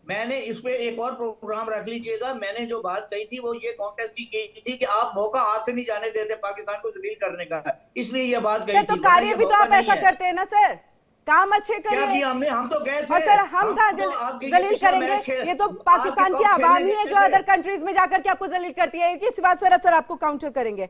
मैंने इस पे एक और प्रोग्राम रख लीजिएगा। मैंने जो बात कही थी वो ये कॉन्टेस्ट की थी कि आप मौका हाथ से नहीं जाने देते पाकिस्तान को जलील करने का, इसलिए ये बात कही सर तो थी। कार्य भी तो आप ऐसा करते हैं ना सर, काम अच्छे क्या करिए। किया हमने? हम तो गए थे। और सर हम कहाँ जलील करेंगे? ये तो पाकिस्तान की आवाम ही है जो अदर कंट्रीज में जाकर के आपको जलील करती है। किस बात सर आपको काउंटर करेंगे?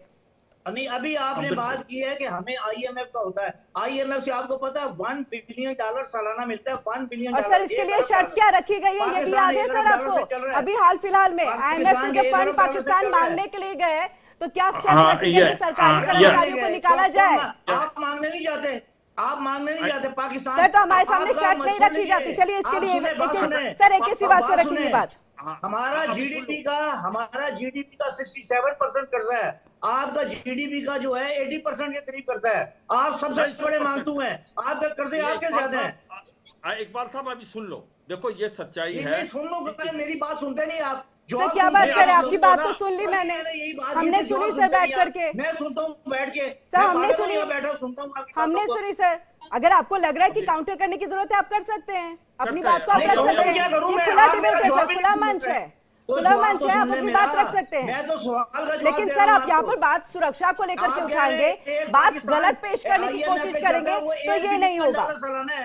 नहीं, अभी आपने बात की है कि हमें आईएमएफ का होता है। आईएमएफ से आपको पता है $1 बिलियन सालाना मिलता है। $1 बिलियन। और सर इसके लिए शर्त क्या रखी गई है ये भी याद है सर आपको? अभी हाल फिलहाल में आईएमएफ से जब फंड पाकिस्तान मांगने के लिए गए तो क्या शर्त रखी गई कि सरकारी कर्मचारियों को निकाला जाए? आप मांगने नहीं जाते, आप मांगने नहीं जाते पाकिस्तान। सर तो हमारे सामने शर्त नहीं रखी जाती। चलिए इसके लिए सर एक ही बात से रखेंगे बात। हमारा जीडीपी का 67% कर्जा है। आपका जीडीपी का जो है 80% के करीब कर्जा है। आप सबसे बड़े मांगतू हैं, आपके कर्जे आपके ज्यादा हैं। एक बार साहब अभी सुन लो, देखो ये सच्चाई है। सुन लो, मेरी बात सुनते नहीं आप। सर क्या बात करें? आपकी बात तो सुन ली मैंने, हमने सुनी सर बैठ करके। मैं सुनता हूँ बैठ के सर, हमने सुनी, बैठा सुनता हूँ, हमने सुनी सर। अगर आपको लग रहा है कि काउंटर करने की जरूरत है आप कर सकते हैं, अपनी बात को आप कर सकते हैं। ये खुला डिबेट है सर, खुला मंच है, खुला मंच है, आप अपनी बात रख सकते हैं। लेकिन सर आप यहाँ पर बात सुरक्षा को लेकर के उठाएंगे, बात गलत पेश करने की कोशिश करेंगे तो ये नहीं होगा।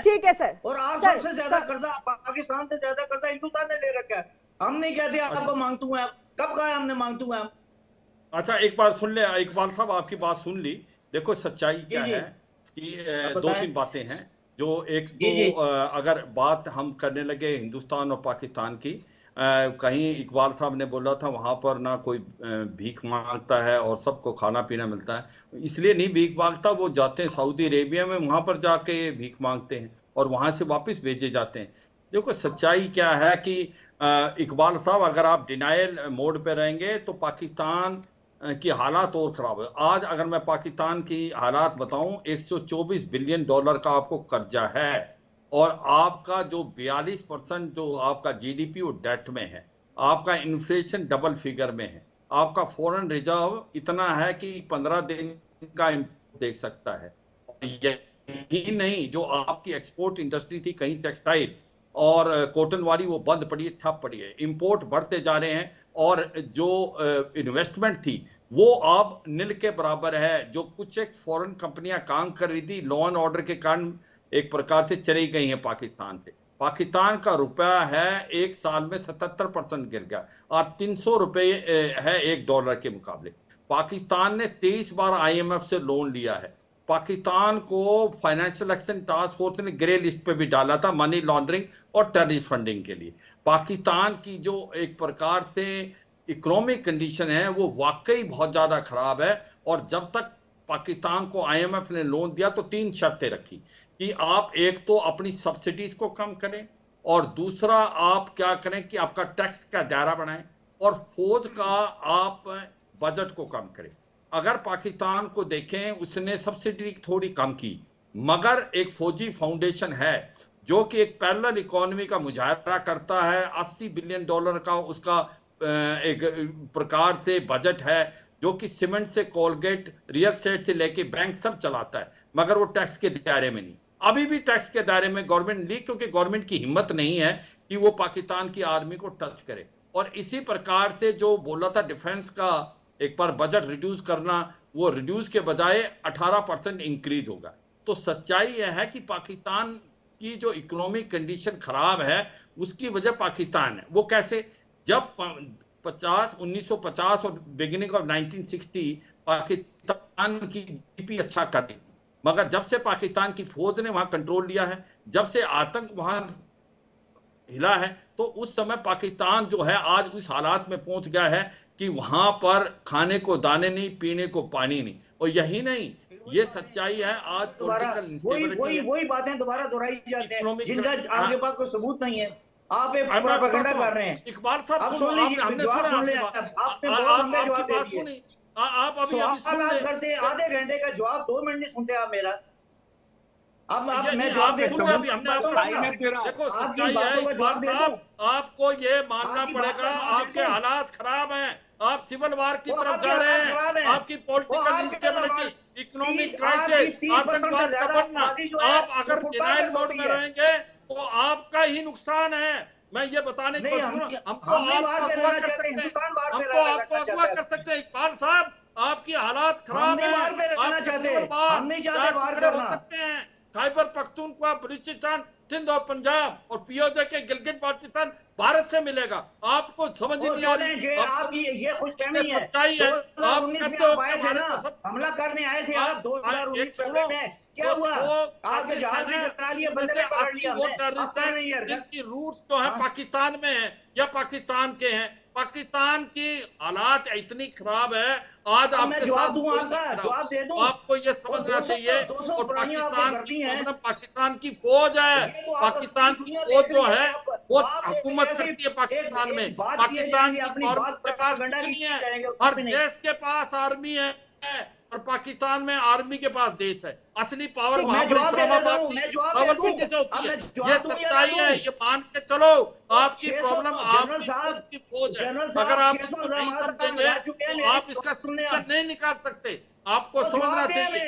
ठीक है सर। और आप सबसे ज्यादा कर्जा, पाकिस्तान से ज्यादा कर्जा हिंदुस्तान ने ले रखा है। हम नहीं कहते आपको मांगतू है, कब कहा हमने मांगतू है? अच्छा एक बार सुन ले इकबाल साहब, आपकी बात सुन ली। देखो सच्चाई क्या है कि 2-3 बातें हैं जो एक तो अगर बात हम करने लगे हिंदुस्तान और पाकिस्तान की, कहीं इकबाल साहब ने बोला था वहां पर ना कोई भीख मांगता है और सबको खाना पीना मिलता है। इसलिए नहीं भीख मांगता, वो जाते हैं सऊदी अरेबिया में, वहां पर जाके भीख मांगते हैं और वहां से वापस भेजे जाते हैं। देखो सच्चाई क्या है कि इकबाल साहब अगर आप डिनाइल मोड पे रहेंगे तो पाकिस्तान की हालात और खराब है। आज अगर मैं पाकिस्तान की हालात बताऊं, $124 बिलियन का आपको कर्जा है और आपका जो 42% जो आपका जीडीपी वो डेट में है, आपका इन्फ्लेशन डबल फिगर में है, आपका फॉरेन रिजर्व इतना है कि 15 दिन का देख सकता है। यही नहीं, जो आपकी एक्सपोर्ट इंडस्ट्री थी कहीं टेक्सटाइल और कॉटन वाली वो बंद पड़ी है, ठप पड़ी है। इंपोर्ट बढ़ते जा रहे हैं और जो इन्वेस्टमेंट थी वो अब नील के बराबर है। जो कुछ एक फॉरेन कंपनियां काम कर रही थी लॉ एंड ऑर्डर के कारण एक प्रकार से चली गई हैं पाकिस्तान से। पाकिस्तान का रुपया है एक साल में 77% गिर गया और 300 रुपए है $1 के मुकाबले। पाकिस्तान ने 23 बार IMF से लोन लिया है। पाकिस्तान को फाइनेंशियल एक्शन टास्क फोर्स ने ग्रे लिस्ट पे भी डाला था मनी लॉन्ड्रिंग और टेररिस्ट फंडिंग के लिए। पाकिस्तान की जो एक प्रकार से इकोनॉमिक कंडीशन है वो वाकई बहुत ज्यादा खराब है। और जब तक पाकिस्तान को IMF ने लोन दिया तो 3 शर्तें रखी कि आप एक तो अपनी सब्सिडीज को कम करें और दूसरा आप क्या करें कि आपका टैक्स का दायरा बढ़ाएं और फोर्थ का आप बजट को कम करें। अगर पाकिस्तान को देखें उसने सब्सिडी थोड़ी कम की, मगर एक फौजी फाउंडेशन है जो कि एक पैरेलल इकोनॉमी का मुजाहरा करता है। $80 बिलियन का उसका एक प्रकार से बजट है जो कि सीमेंट से कोलगेट, रियल एस्टेट से लेके बैंक सब चलाता है, मगर वो टैक्स के दायरे में नहीं। अभी भी टैक्स के दायरे में गवर्नमेंट ली क्योंकि गवर्नमेंट की हिम्मत नहीं है कि वो पाकिस्तान की आर्मी को टच करे। और इसी प्रकार से जो बोला था डिफेंस का एक बार बजट रिड्यूस करना, वो रिड्यूस के बजाय 18% इंक्रीज होगा। तो सच्चाई यह है कि पाकिस्तान की जो इकोनॉमिक कंडीशन खराब है उसकी वजह पाकिस्तान है। वो कैसे? जब 1950 और बिगिनिंग ऑफ 1960 पाकिस्तान की जीडीपी अच्छा कर रही, मगर जब से पाकिस्तान की फौज ने वहां कंट्रोल लिया है, जब से आतंक वहां हिला है, तो उस समय पाकिस्तान जो है आज उस हालात में पहुंच गया है कि वहां पर खाने को दाने नहीं, पीने को पानी नहीं। और यही नहीं, ये सच्चाई है। आज वही बातें दोबारा दोहराई जाती हैं जिनका आपके पास कोई सबूत नहीं है। आप एक प्रोपेगेंडा कर रहे हैं। इकबाल साहब सुन लीजिए, हमने जवाब सुन लिया, आपने 2 घंटे जवाब दे दिए। आप अभी करते हैं आधे घंटे का जवाब 2 मिनट नहीं सुनते आप मेरा। अब मैं जवाब देखो सच्चाई है इकबाल साहब, आपको ये मानना पड़ेगा आपके हालात खराब हैं, आप सिविल वार की तरफ जा रहे हैं, आपकी पॉलिटिकल इंस्टेबिलिटी, इकोनॉमिक क्राइसिस, आतंकवाद का बढ़ना। आप अगर डिनाइल मोड में रहेंगे तो आपका ही नुकसान है। मैं ये बताने की कोशिश कर रहा हूं, हमको आपको अगवा कर सकते हैं इकबाल साहब, आपकी हालात खराब है, आप सकते हैं खैबर पख्तूनख्वा, बलूचिस्तान, सिंध और पंजाब और पीओजे के गिलगित बाल्टिस्तान भारत से मिलेगा। आपको समझ नहीं आ रही, आपकी ये कुछ कमी है। सच्चाई है, आप हमला करने आए थे आप 2019 में, क्या हुआ? आपके जहाज में करा लिए, बंदे पकड़ लिया हमने। जिनकी रूट्स जो है पाकिस्तान में है या पाकिस्तान के हैं, पाकिस्तान की हालात इतनी खराब है, आज आपके साथ जवाब दे दूं, आपको ये समझना चाहिए। और पाकिस्तान की फौज है, पाकिस्तान की फौज जो है वो हुकूमत करती है पाकिस्तान में, पाकिस्तान की गवर्नमेंट के पास नहीं है, हर देश के पास आर्मी है और पाकिस्तान में आर्मी के पास देश है। असली पावर से होती है, ये सच्चाई है, ये मान के चलो। आपकी प्रॉब्लम आपकी फौज है, अगर आप इसको नहीं समझेंगे तो आप इसका सोल्यूशन नहीं निकाल सकते। आपको समझना चाहिए,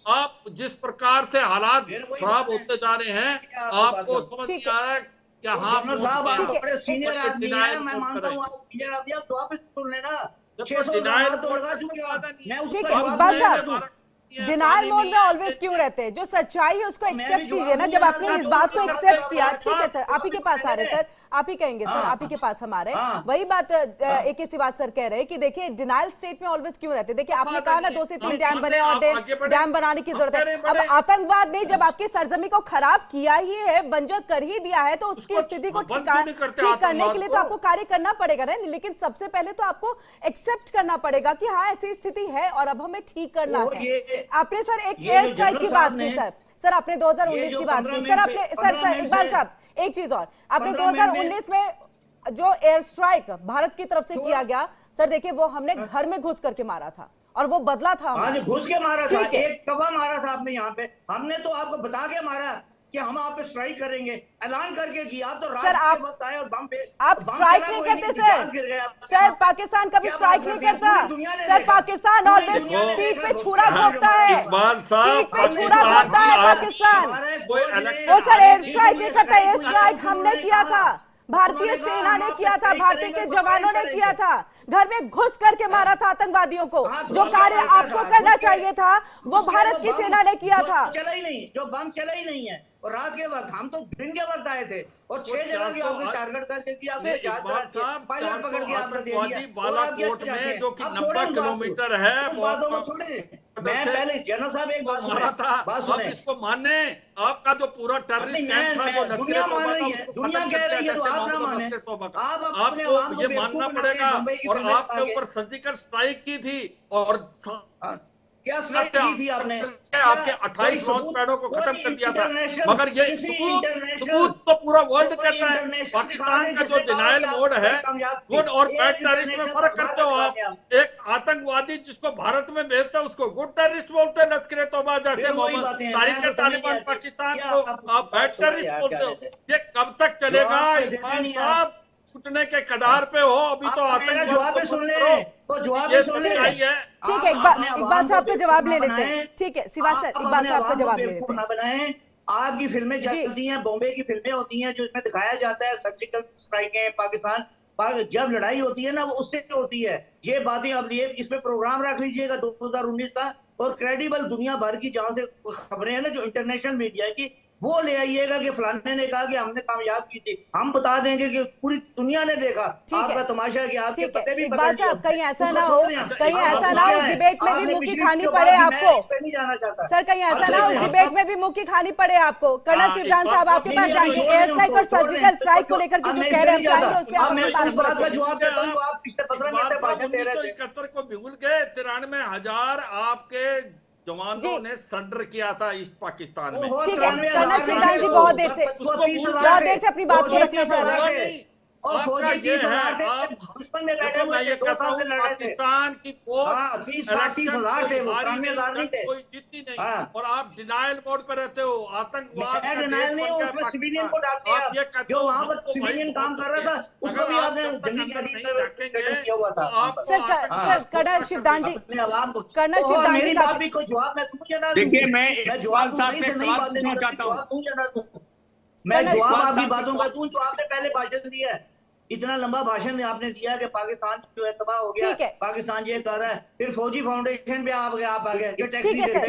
आप जिस प्रकार से हालात खराब होते जा रहे हैं, आपको समझ नहीं आ रहा है क्या? हाँ बड़े सीनियर आदमी है, मैं मानता हूँ आप सीनियर आदमी, आप जवाब सुन लेना। 600 डिनायल मोड में ऑलवेज क्यों रहते हैं? जो सच्चाई है उसको एक्सेप्ट कीजिए ना। जब आपने इस बात को एक्सेप्ट किया, ठीक है सर, आप ही के पास आ रहे सर, आप ही कहेंगे सर, आप ही के पास हम आ रहे हैं। वही बात एक ही बात सर कह रहे हैं कि देखिए डिनायल स्टेट में ऑलवेज क्यों रहते हैं। देखिए आपने कहा ना 2 से 3 डैम बने और डैम बनाने की जरूरत है। अब आतंकवाद ने जब आपकी सरजमी को खराब किया ही है, बंजर कर ही दिया है, तो उसकी स्थिति को ठीक करने के लिए तो आपको कार्य करना पड़ेगा ना। लेकिन सबसे पहले तो आपको एक्सेप्ट करना पड़ेगा कि हाँ ऐसी स्थिति है और अब हमें ठीक करना है। आपने सर एक एयर स्ट्राइक की बात की सर आपने 2019 की बात की सर, आपने सर इकबाल साहब एक चीज और, आपने 2019 में जो एयर स्ट्राइक भारत की तरफ से किया गया सर, देखिए वो हमने घर में घुस करके मारा था और वो बदला था, घुस के मारा था, एक कब्जा मारा था आपने यहाँ पे। हमने तो आपको बता के मारा कि हम आप पे स्ट्राइक करेंगे, ऐलान करके किया। आप तो रात के वक्त आए और बम पे आप स्ट्राइक नहीं करते सर पाकिस्तान कभी स्ट्राइक नहीं करता सर। पाकिस्तान और पीठ पे छुरा घोंपता है, पीठ पे छुरा घोंपता है पाकिस्तान। वो सर एयर स्ट्राइक नहीं करता, एयर स्ट्राइक हमने किया था, भारतीय सेना ने किया था, भारतीय के जवानों ने किया था, घर में घुस करके मारा था आतंकवादियों को। जो कार्य आपको करना चाहिए था वो भारत की सेना ने किया था। चला ही नहीं, जो बम चला ही नहीं है। और रात के वक्त, हम तो दिन के वक्त आए थे और 6 जगह की आपने टारगेट करके दिया, पायलट पकड़ के आपने दे दिया बालाकोट में जो कि 90 किलोमीटर है। मैं पहले जनरल साहब एक बात मारा था, आप इसको माने। आपका जो पूरा टेररिस्ट कैंप था वो दुनिया मान रही है, दुनिया कह रही है, तो आप ना माने। आपको ये मानना पड़ेगा। और आपके ऊपर सर्जिकल स्ट्राइक की थी और क्या स्ट्राइक की थी आपने? आपके 28 लॉन्च पैडों को खत्म कर दिया था। मगर ये सबूत तो पूरा वर्ल्ड कहता है। पाकिस्तान का जो डिनायल मोड है, गुड और बैड टेररिस्ट में फर्क करते हो आप। एक आतंकवादी जिसको भारत में भेजते हैं उसको गुड टेररिस्ट बोलते हैं, लश्कर ए तौबा जैसे मोहम्मद तारिक तालिबान पाकिस्तान को आप बैड टेररिस्ट बोलते हो। ये कब तक चलेगा? इकबाल साहब छूटने के कगार पे हो, अभी तो आतंकवाद को सुन ले, तो जवाब चाहिए। ठीक है, इकबाल साहब का जवाब ले लेते हैं। ठीक है सिवाज सर, इकबाल साहब का जवाब ले लेते हैं। बनाएं, आपकी फिल्में चलती हैं, बॉम्बे की फिल्में होती हैं, जो इसमें दिखाया जाता है सर्जिकल स्ट्राइकें पाकिस्तान, जब लड़ाई होती है ना वो उससे होती है। ये बातें अब लिए इस पे प्रोग्राम रख लीजिएगा 2019 का, और क्रेडिबल दुनिया भर की जहां से खबरें हैं ना, जो इंटरनेशनल मीडिया की, वो ले आइएगा कि फलाने ने कहा कि हमने कामयाब की थी। हम बता देंगे कि पूरी दुनिया ने देखा आपका तमाशा है कि आपके पते भी पकड़ लिए। कहीं ऐसा ना हो, कहीं ऐसा ना हो उस डिबेट में भी मुंह की खानी पड़े आपको। नहीं जाना चाहता सर, कहीं ऐसा ना हो उस डिबेट में भी मुंह की खानी पड़े आपको। कर्नल शिवजान साहब आपके पास जाएंगे, एयर स्ट्राइक और सर्जिकल स्ट्राइक को लेकर के जो कह रहे हैं जवाब देता हूं। आप पिछले 15 मिनट भाषण दे रहे थे। 1971 को बिगुल गए, 93,000 आपके जवानों ने सरेंडर किया था ईस्ट पाकिस्तान में। ठीक है, कर्नल शिवजान जी बहुत देर से अपनी बात को रखना चाह रहे हैं। और फौजी 30,000 थे, दुश्मन में बैठे हुए थे, 2 साल से लड़ रहे थे। पाकिस्तान की फौज 30,000 थे, वो 93,000 नहीं थे। कोई जीती नहीं। और आप डिनायल मोड पे रहते हो। आतंकवाद डिनायल नहीं, उसमें सिविलियन को डाल दिया। जो वहां पर सिविलियन काम कर रहा था उसको भी आपने जंगी किया हुआ था। सर कर्नल शिवजान जी, कर्नल शिवजान मेरी बात भी कोई जवाब मैं दूं या ना दूं? देखिए मैं जवाब साहब से नहीं बात देना चाहता हूं। मैं जवाब आपकी बातों का दूं जो आपने पहले भाषण दिया है। इतना लंबा भाषण आपने दिया कि पाकिस्तान जो है तबाह हो गया, पाकिस्तान ये कर रहा है, फिर फौजी फाउंडेशन पे आप आ गए, ये टैक्स नहीं देते,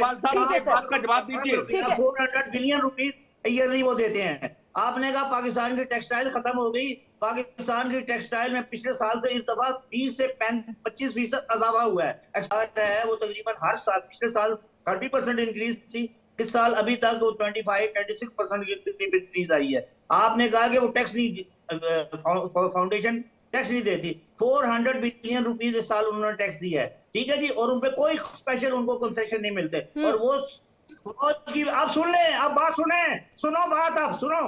जवाब दीजिए। 400 बिलियन रुपीज ईयरली वो देते हैं। आपने कहा पाकिस्तान की टेक्सटाइल खत्म हो गई, पाकिस्तान की टेक्सटाइल में पिछले साल से इस दफा 20 से 25% इजाफा हुआ है। एक्सपोर्ट है वो तकरीबन हर साल, पिछले साल 30% इंक्रीज थी, इस साल अभी तक वो 25-26% की इंक्रीज आई है। आपने कहा कि वो टैक्स नहीं, फाउंडेशन टैक्स नहीं देती। 400 बिलियन रुपीज इस साल उन्होंने टैक्स दिया है, ठीक है जी, और उन पे कोई स्पेशल उनको कंसेशन नहीं मिलते। और वो आप सुन ले, आप बात सुने, सुनो बात, आप सुनो,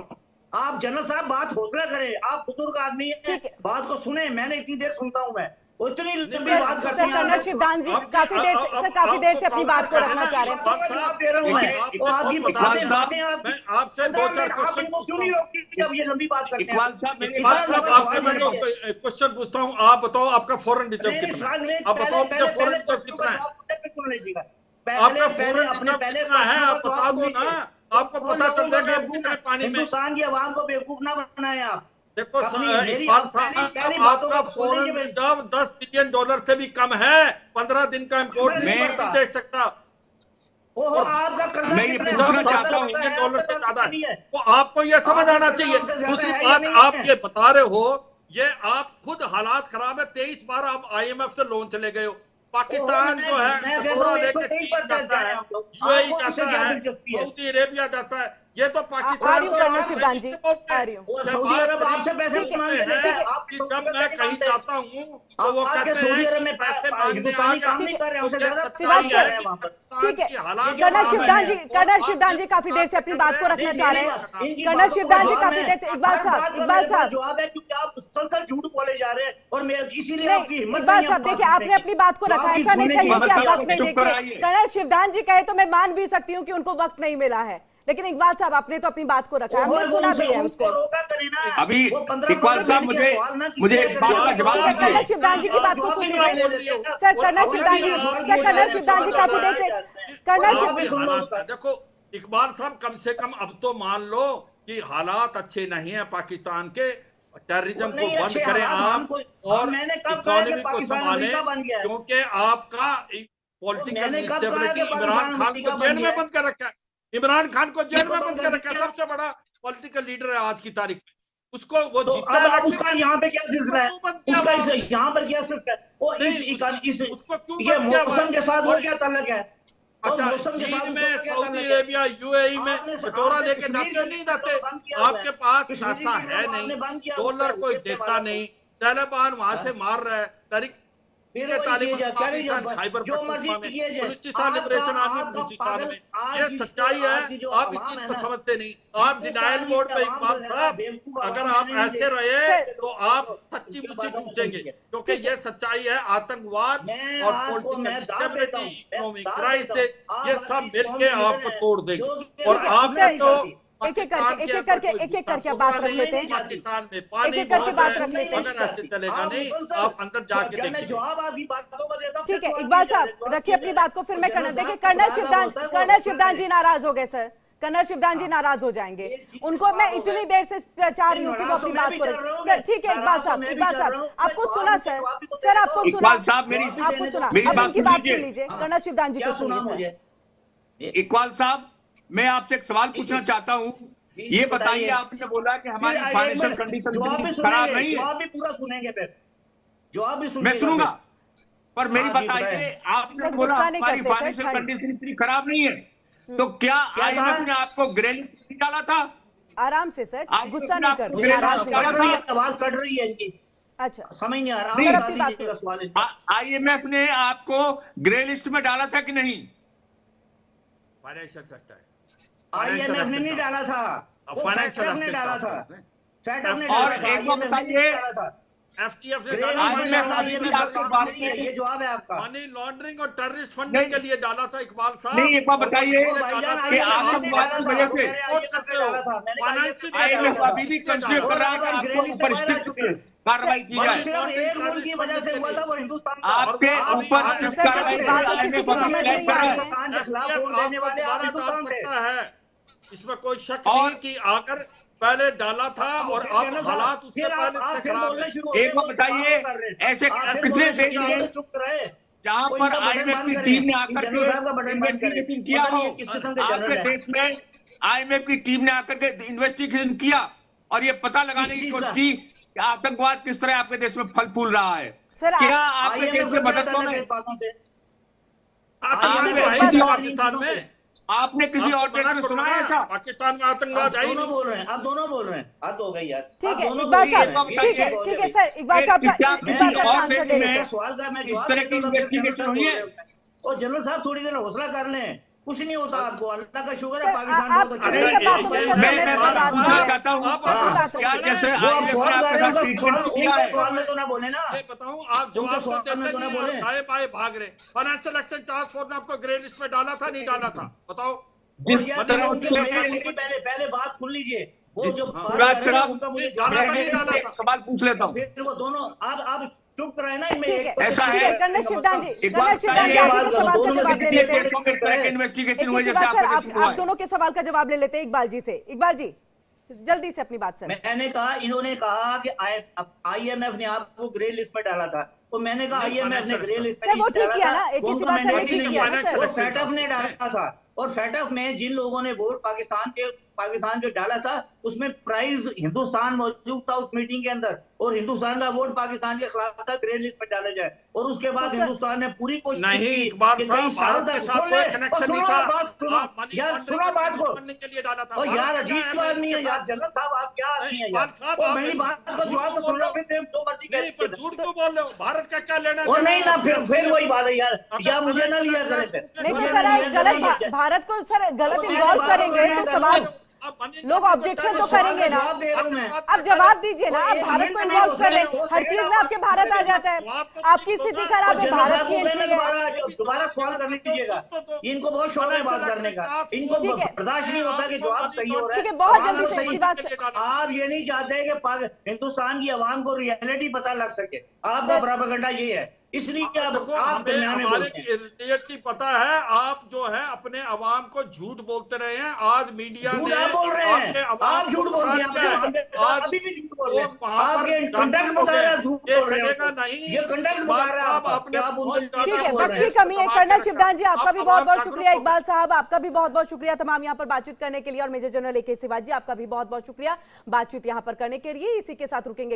आप जनरल साहब बात हौसला करें, आप बुजुर्ग आदमी है, बात को सुने, मैंने इतनी देर सुनता हूं, मैं इतनी लंबी बात करते हैं। कर्नल शिवदान जी काफी देर से अपनी बात को रखना चाह रहे हैं। आपसे 2-4 क्वेश्चन, जब ये लंबी बात करते हैं, आपसे मैं क्वेश्चन पूछता हूँ, आप बताओ आपका फॉरेन रिजर्व कितना है? आप बताओ मुझे फॉरेन रिजर्व कितना है? आपका फॉरेन रिजर्व कितना है, आप बता दो ना, आपको पता चल जाएगा कितने पानी में। हिंदुस्तान की आवाम को बेवकूफ ना बनाए आप। देखो आपका फॉरेन रिजर्व $10 बिलियन से भी कम है, 15 दिन का इम्पोर्ट नहीं दे सकता। मैं ये पूछना चाहता हूँ, इंडियन डॉलर से ज्यादा है, तो आपको ये समझ आना चाहिए। दूसरी बात, आप ये बता रहे हो, ये आप खुद हालात खराब है, 23 बार आप IMF से लोन चले गए हो। पाकिस्तान जो है लेके चीन जाता है, UAE जाता है, सऊदी अरेबिया जाता है, ये तो पाकिस्तान सऊदी अरब आपसे पैसे मांगते हैं कि जब मैं कहीं जाता हूँ तो वो कहते हैं सऊदी अरब में पैसे मांगने काम नहीं कर रहे हैं, उससे ज्यादा ठीक है। कर्नल शिवदान जी काफी देर से अपनी बात को रखना चाह रहे हैं। कर्नल शिवदान जी काफी देर से, इकबाल साहब जवाब है क्योंकि आप मुसलसल झूठ बोले जा रहे हैं और मैं इसीलिए आपकी हिम्मत इकबाल साहब देखिए, आपने अपनी बात को रखा, ऐसा नहीं चाहिए कि आप वक्त नहीं देखते। कर्नल शिवदान जी कहे तो मैं मान भी सकती हूँ कि उनको वक्त नहीं मिला है, लेकिन इकबाल साहब आपने तो अपनी बात को रखा, हमने सुना भी है उसको। अभी इकबाल साहब मुझे कर्नल शिवदान जी की बात को सुन लीजिए सर। कर्नल शिवदान जी काफी देर से, देखो इकबाल साहब, कम से कम अब तो मान लो कि हालात अच्छे नहीं है पाकिस्तान के, टेररिज्म को बंद करें आप और इकोनॉमी को संभालें, क्योंकि आपका पॉलिटिकल इंस्टेबिलिटी इमरान खान को जेल में बंद कर रखा है, इमरान खान को जेल में बंद कर रखा है, सबसे बड़ा पॉलिटिकल लीडर है आज की तारीख में, उसको वो जीता है। उसका यहाँ पे क्या सिलसिला है, उसका यहाँ पर क्या सिलसिला है, वो इस ये मौसम के साथ वो क्या ताल्लुक है? अच्छा, चीन में, सऊदी अरेबिया, UAE में कटोरा लेके जाते नहीं जाते? आपके पास पैसा है नहीं, डॉलर कोई देता नहीं, तालिबान वहां से मार रहा है, तारीख बलूचिस्तान लिबरेशन आर्मी बलूचिस्तान में, ये सच्चाई है। आप इस चीज को समझते नहीं, आप डिनायल मोड पे। इकबाल साहब, अगर आप ऐसे रहे तो आप सच्ची मुच्ची पूछेंगे, क्योंकि ये सच्चाई है। आतंकवाद और पॉलिटिकल इंस्टेबिलिटी, इकोनॉमिक क्राइसिस, ये सब मिलके आपको तोड़ देंगे। और आपने तो एक एक करके बात रख लेते हैं, पाकिस्तान में पानी अगर ऐसे चलेगा नहीं, आप अंदर जाके देखिए। जवाब आपकी बातों का देता हूं। ठीक है इकबाल साहब, रखिए अपनी बात को, फिर मैं देखिए कर्नल शिवदान जी नाराज हो गए सर, कर्नल शिवदान जी नाराज हो जाएंगे, उनको मैं इतनी देर से चाह रही हूँ कि वो अपनी बात को सर। ठीक है इकबाल साहब आपको सुना सर, आपको सुना, आपको सुना, अब उनकी बात सुन लीजिए, कर्नल शिवदान जी को सुनिए। इकबाल साहब, मैं आपसे एक सवाल पूछना चाहता हूँ, ये बताइए, आपने बोला कि हमारी फाइनेंशियल कंडीशन खराब नहीं है, जवाब भी पूरा सुनेंगे, फिर जवाब भी मैं सुनूंगा, पर मेरी बताइए, आपने बोला हमारी फाइनेंशियल कंडीशन इतनी खराब नहीं है, तो क्या IMF ने आपको ग्रे लिस्ट डाला था? आराम से सर, गुस्सा नहीं करते, आवाज कट रही है इनकी। अच्छा, समझ नहीं आ रहा। IMF ने आपको ग्रे लिस्ट में डाला था कि नहीं? फाइनेंशियल सेक्टर IMF ने नहीं डाला था, फाइनेंशियल ने डाला था, और एक बात बताइए, FTF ने ये जवाब है आपका, मनी लॉन्ड्रिंग और टेररिस्ट फंडिंग के लिए डाला था इकबाल साहब। नहीं, एक बात बताइए कि आतंकवाद की वजह से IMF अभी भी कंसिडर कर रहा है आपको ऊपर स्ट्रिक्ट कार्रवाई की जाए, सिर्फ एक मुल्क की वजह से हुआ था, वो हिंदुस्तान का। आपके ऊपर स्ट्रिक्ट कार्रवाई के खिलाफ वोट देने वाले आप हिंदुस्तान थे। इसमें कोई शक नहीं कि आकर पहले डाला था और अब हालात उससे पहले खराब है। एक बात बताइए, ऐसे कितने देश हैं जहाँ पर IMF की टीम ने आकर के इन्वेस्टिगेशन किया हो? आपके देश में IMF की टीम ने आकर के इन्वेस्टिगेशन किया और ये पता लगाने की कोशिश की कि आतंकवाद किस तरह आपके देश में फल फूल रहा है? क्या आपके देश में मदद पाकिस्तान में आपने किसी और देश में सुना है ऐसा? पाकिस्तान में आतंकवाद है? दोनों बोल रहे हैं, आप दोनों बोल रहे हैं, हद हो गई यार। ठीक है इकबाल साहब, ठीक है सर, इकबाल साहब का आंसर दे देते हैं। सवाल का मैं जवाब देता हूं, और जनरल साहब थोड़ी देर हौसला कर लें, कुछ नहीं होता आपको, अल्लाह का शुक्र है पाकिस्तान बहुत अच्छा है। सवाल में तो ना बोले ना, बताऊं आप जवाब तो ना बोले, दाएं बाएं भाग रहे। फाइनेंशियल एक्शन टास्क फोर्स ने आपको ग्रे लिस्ट में डाला था, नहीं डाला था? बताओ। पहले बात सुन लीजिए, वो जो सवाल पूछ लेता हूँ, फिर वो दोनों आप चुप कराए ना, ऐसा है कर्नल शिवदान जी आप दोनों के सवाल का जवाब ले लेते हैं। इन्वेस्टिगेशन हुई जैसे आप दोनों के सवाल का जवाब ले लेते हैं इकबाल जी से। इकबाल जी जल्दी से अपनी बात सर। मैंने कहा, इन्होंने कहा कि IMF ने आपको ग्रे लिस्ट में डाला था, तो मैंने कहा IMF ने ग्रे लिस्ट में वो ठीक किया ना, एक ही बात से ठीक किया ना सर। फेटअप ने डाला था, और फेटअप में जिन लोगों ने वोट पाकिस्तान जो डाला था, उसमें प्राइज हिंदुस्तान मौजूद था उस मीटिंग के अंदर, और हिंदुस्तान का वोट पाकिस्तान के खिलाफ था, ग्रे लिस्ट में डाला जाए। और उसके बाद हिंदुस्तान ने पूरी कोशिश नहीं, की इकबाल साहब भारत के साथ कोई कनेक्शन नहीं था, यार सुना बात को, के लिए डाला था। और यार अजीब आदमी है यार, जनरल साहब आप क्या आदमी है यार, मेरी बात का जवाब तो सुन लो, फिर जो मर्जी करें। झूठ क्यों बोल रहे हो? भारत का क्या लेना? और नहीं ना, फिर वही बात है यार, या मुझे ना लिया करें, नहीं तो सर गलत भारत को सर गलत इन्वॉल्व करेंगे तो सवाल लोग ऑब्जेक्शन तो करेंगे ना। आप जवाब दीजिए ना, आप भारत को इन्वॉल्व कर रहे हैं, हर चीज में आपके भारत आ जाता है, आपकी स्थिति खराब है, भारत की दोबारा सवाल करने दीजिएगा, इनको बहुत शौक है बात करने का, इनको बर्दाश्त नहीं होता कि जवाब सही हो रहा है। बहुत जल्दी से बात, आप ये नहीं चाहते कि हिंदुस्तान की आवाम को रियलिटी पता लग सके, आपका प्रोपेगेंडा ये है, इसलिए आप हमें पता है, आप जो है अपने अवाम को झूठ बोलते रहे हैं। आज मीडिया ने बोल रहे हैं, आप झूठ बोल रहे हैं, आज अभी भी झूठ बोल रहे हैं, आपके कंडक्ट बता रहा है, झूठ बोल रहे हैं, नहीं ये कंडक्ट बता रहा है अपने। ठीक है, वक्त की कमी है। कर्नल शिवदान जी आपका भी बहुत बहुत शुक्रिया, इकबाल साहब आपका भी बहुत बहुत शुक्रिया तमाम यहाँ पर बातचीत करने के लिए, और मेजर जनरल AK शिवाजी आपका भी बहुत बहुत शुक्रिया बातचीत यहाँ पर करने के लिए। इसी के साथ रुकेंगे।